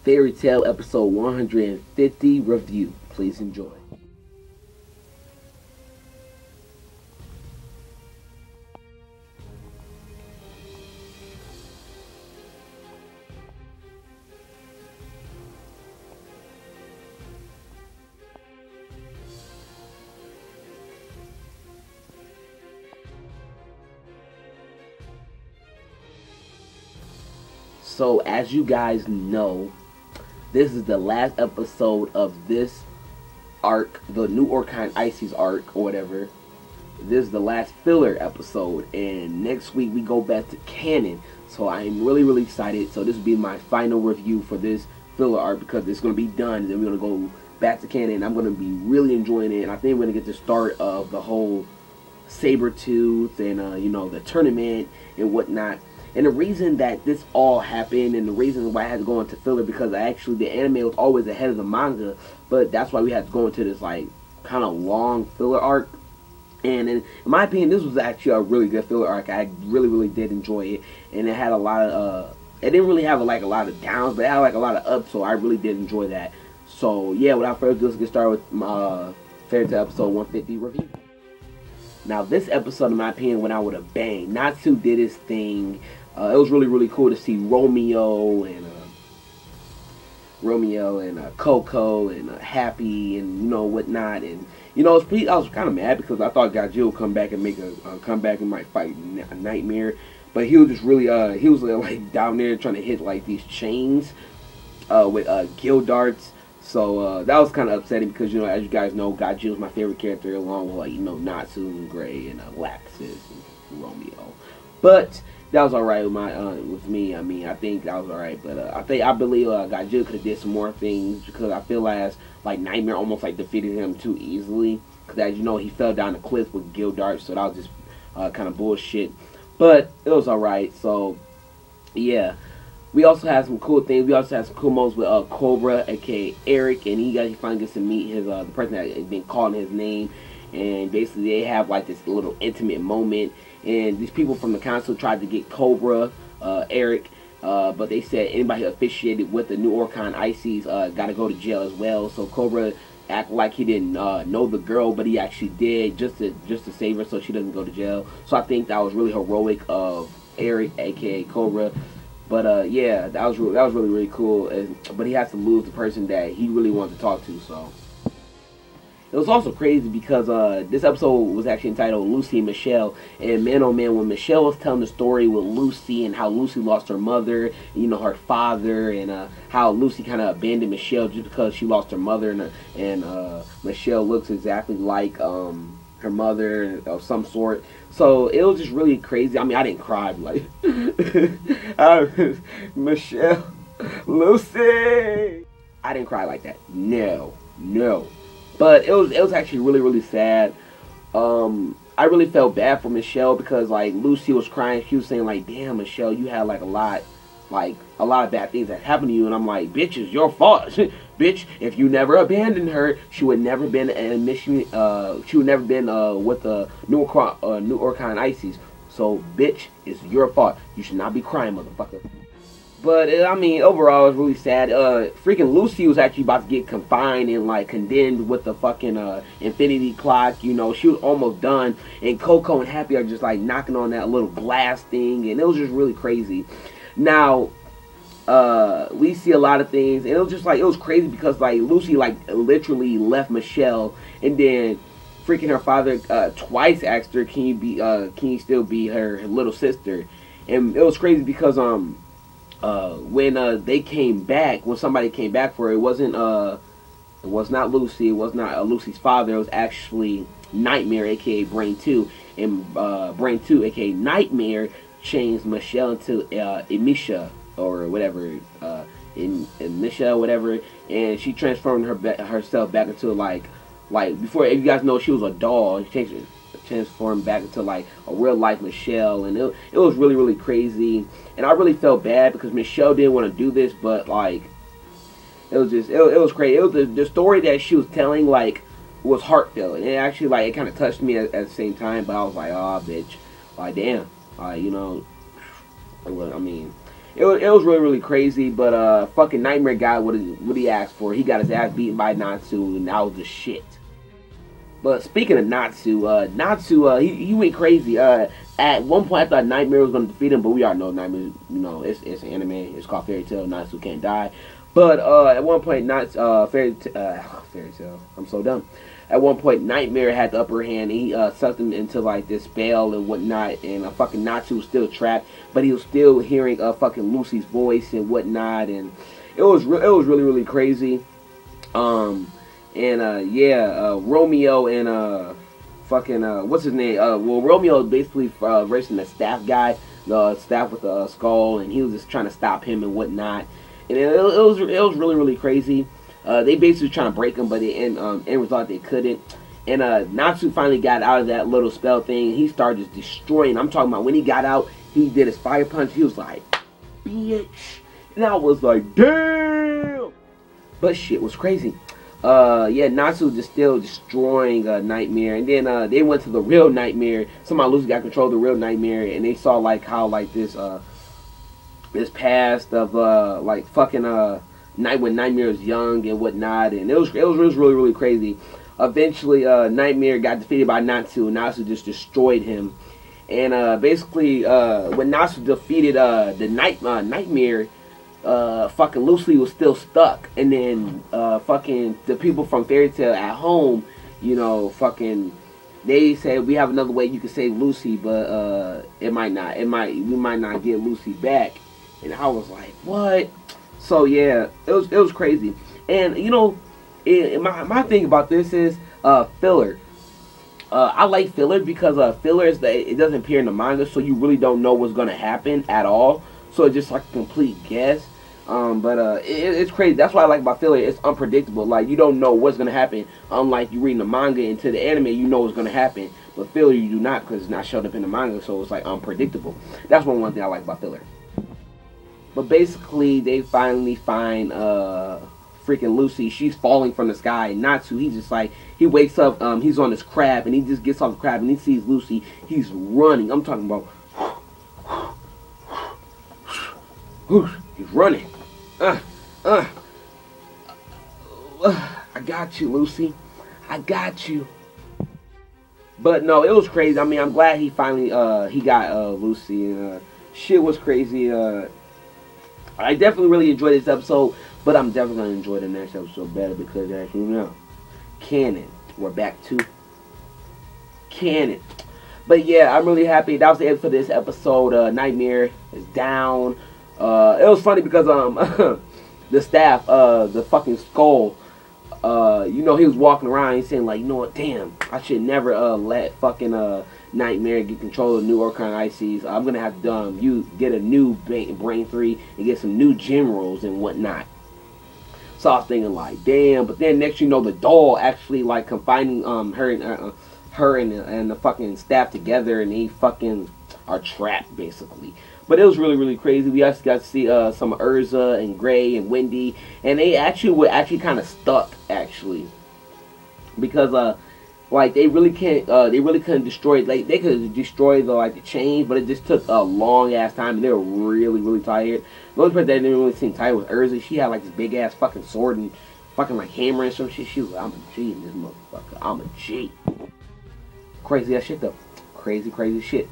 Fairy Tail episode 150 review. Please enjoy. So, as you guys know, this is the last episode of this arc, the New Orchid Ices arc, or whatever. This is the last filler episode, and next week we go back to canon. So I'm really excited. So this will be my final review for this filler arc, because it's going to be done, and then we're going to go back to canon. I'm going to be really enjoying it, and I think we're going to get the start of the whole Sabretooth and, you know, the tournament and whatnot. And the reason that this all happened, and the reason why I had to go into filler, because actually the anime was always ahead of the manga, but that's why we had to go into this like kind of long filler arc. And in my opinion, this was actually a really good filler arc. I really did enjoy it, and it had a lot of it didn't really have like a lot of downs, but it had like a lot of ups, so I really did enjoy that. So yeah, without further ado, let's get started with my Fairy Tail episode 150 review. Now, this episode, in my opinion, went out with a bang. Natsu did his thing. It was really cool to see Romeo and Coco and Happy and, you know, whatnot. And, you know, I was kind of mad because I thought Godzilla would come back and make a comeback and might fight a Nightmare, but he was just really he was like down there trying to hit like these chains with gill darts. So that was kind of upsetting because, you know, as you guys know, Godzilla is my favorite character, along with, like, you know, Natsu and Gray and Laxus and Romeo. But that was alright with with me. I mean, I think that was alright. But I believe Godzilla could have did some more things, because I feel like Nightmare almost like defeated him too easily. Because, as you know, he fell down the cliff with gill darts, so that was just kind of bullshit. But it was alright. So yeah. We also had some cool things. We also had some cool moments with Cobra, aka Eric, and he finally gets to meet his the person that had been calling his name, and basically they have like this little intimate moment. And these people from the council tried to get Cobra, Eric, but they said anybody who officiated with the New Orchid Ices got to go to jail as well. So Cobra acted like he didn't know the girl, but he actually did, just to save her so she doesn't go to jail. So I think that was really heroic of Eric, aka Cobra. But yeah, that was really cool. But he has to lose the person that he really wanted to talk to. So it was also crazy because this episode was actually entitled Lucy and Michelle. And man, oh man, when Michelle was telling the story with Lucy and how Lucy lost her mother, you know, her father, and how Lucy kind of abandoned Michelle just because she lost her mother, and Michelle looks exactly like her mother of some sort. So it was just really crazy. I mean, I didn't cry, like Michelle, Lucy. I didn't cry like that. No. But it was actually really sad. I really felt bad for Michelle because, like, Lucy was crying. She was saying, like, damn, Michelle, you had like a lot of bad things that happened to you. And I'm like, bitch, it's your fault. Bitch, if you never abandoned her, she would never been an mission. She would never been with the New Orchid Ices. So, bitch, it's your fault. You should not be crying, motherfucker. But I mean, overall, it was really sad. Freaking Lucy was actually about to get confined and like condemned with the fucking infinity clock. You know, she was almost done, and Coco and Happy are just like knocking on that little glass thing, and it was just really crazy. Now, we see a lot of things, and it was just like, it was crazy because like Lucy like literally left Michelle, and then freaking her father twice asked her, can you still be her little sister? And it was crazy because when they came back, when somebody came back for her, it was not Lucy, it was not Lucy's father, it was actually Nightmare, aka Brain 2, and Brain 2, aka Nightmare, changed Michelle into Emisha, or whatever, Emisha, whatever, and she transformed herself back into like before, if you guys know, she was a doll. She transformed back into like a real life Michelle, and it was really crazy. And I really felt bad because Michelle didn't want to do this, but like it was just it was crazy. It was the story that she was telling, like, was heartfelt, and it actually like it kind of touched me at the same time. But I was like, oh bitch, like damn, you know, I mean, it was really really crazy. But fucking Nightmare got what he asked for. He got his ass beaten by Natsu, and that was the shit. But speaking of Natsu, he went crazy. At one point, I thought Nightmare was going to defeat him, but we already know Nightmare. You know, it's an anime. It's called Fairy Tail. Natsu can't die. But at one point, Fairy Tail. I'm so dumb. At one point, Nightmare had the upper hand. And he sucked him into like this spell and whatnot. And fucking Natsu was still trapped, but he was still hearing fucking Lucy's voice and whatnot. And it was really really crazy. Romeo and what's his name? Well, Romeo basically racing the staff guy, the staff with the skull, and he was just trying to stop him and whatnot. And it was really really crazy. They basically trying to break him, but in result they couldn't. And Natsu finally got out of that little spell thing. He started just destroying. I'm talking about when he got out, he did his fire punch. He was like, bitch, and I was like, damn. But shit was crazy. Natsu just still destroying Nightmare, and then they went to the real Nightmare. Somehow Lucy got control of the real Nightmare, and they saw like how like this past of like fucking night when Nightmare was young and whatnot, and it was really really crazy. Eventually, Nightmare got defeated by Natsu, and Natsu just destroyed him. And basically, when Natsu defeated the Nightmare. Fucking Lucy was still stuck, and then fucking the people from Fairy Tail at home, you know, fucking they said we have another way you can save Lucy, but we might not get Lucy back. And I was like, what? So yeah, it was crazy. And you know, my thing about this is filler. I like filler because filler is it doesn't appear in the manga, so you really don't know what's gonna happen at all. So it's just like a complete guess. It's crazy. That's what I like about filler. It's unpredictable. Like, you don't know what's going to happen. Unlike you reading the manga into the anime, you know what's going to happen. But filler, you do not, because it's not showed up in the manga, so it's like unpredictable. That's one thing I like about filler. But basically, they finally find freaking Lucy. She's falling from the sky. Natsu, he's just like, he wakes up, he's on this crab, and he just gets off the crab, and he sees Lucy. He's running. I'm talking about... he's running. I got you, Lucy. I got you. But no, it was crazy. I mean, I'm glad he finally he got Lucy, and shit was crazy. I definitely really enjoyed this episode, but I'm definitely gonna enjoy the next episode better because, as you know, canon. We're back to canon. But yeah, I'm really happy. That was the end for this episode. Nightmare is down. It was funny because the staff, the fucking skull, you know, he was walking around, he's saying like, you know what, damn, I should never let fucking Nightmare get control of the new Orkan ICs. I'm gonna have to you get a new brain 3 and get some new gem rolls and whatnot. So I was thinking like, damn. But then next you know, the doll actually like confining her and the fucking staff together, and they fucking are trapped basically. But it was really, really crazy. We actually got to see some of Urza and Gray and Wendy, and they actually were kind of stuck actually, because like they really couldn't destroy, like they could destroy the chains, but it just took a long ass time, and they were really, really tired. The only person that didn't really seem tired was Urza. She had like this big ass fucking sword and fucking like hammer and some shit. She was like, I'm a G in this motherfucker. I'm a G. Crazy ass shit though. Crazy, crazy shit.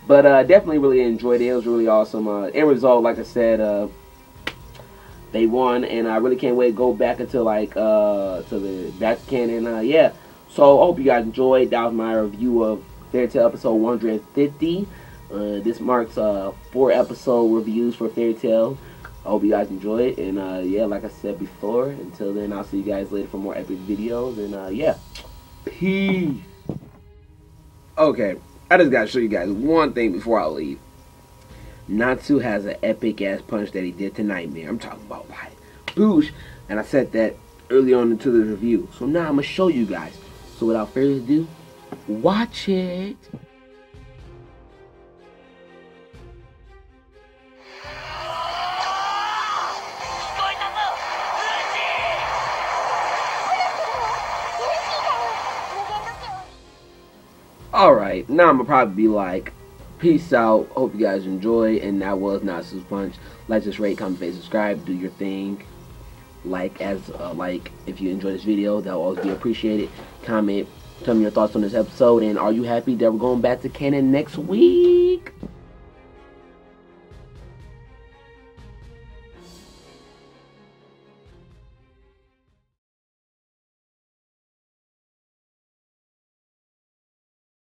But definitely really enjoyed it. It was really awesome. End result, like I said, they won, and I really can't wait to go back into like to the back canon. Yeah. So I hope you guys enjoyed. That was my review of Fairy Tail episode 150. This marks 4 episode reviews for Fairy Tail. I hope you guys enjoy it, and yeah, like I said before, until then, I'll see you guys later for more epic videos, and yeah, peace. Okay. I just gotta show you guys one thing before I leave. Natsu has an epic ass punch that he did to Nightmare. I'm talking about like boosh. And I said that early on into the review. So now I'm gonna show you guys. So without further ado, watch it. Alright, now I'm gonna probably be like, Peace out. Hope you guys enjoy. And that was Natsu's Punch. Like, just rate, comment, favorite, subscribe, do your thing. Like if you enjoy this video, that will always be appreciated. Comment, tell me your thoughts on this episode, and are you happy that we're going back to canon next week?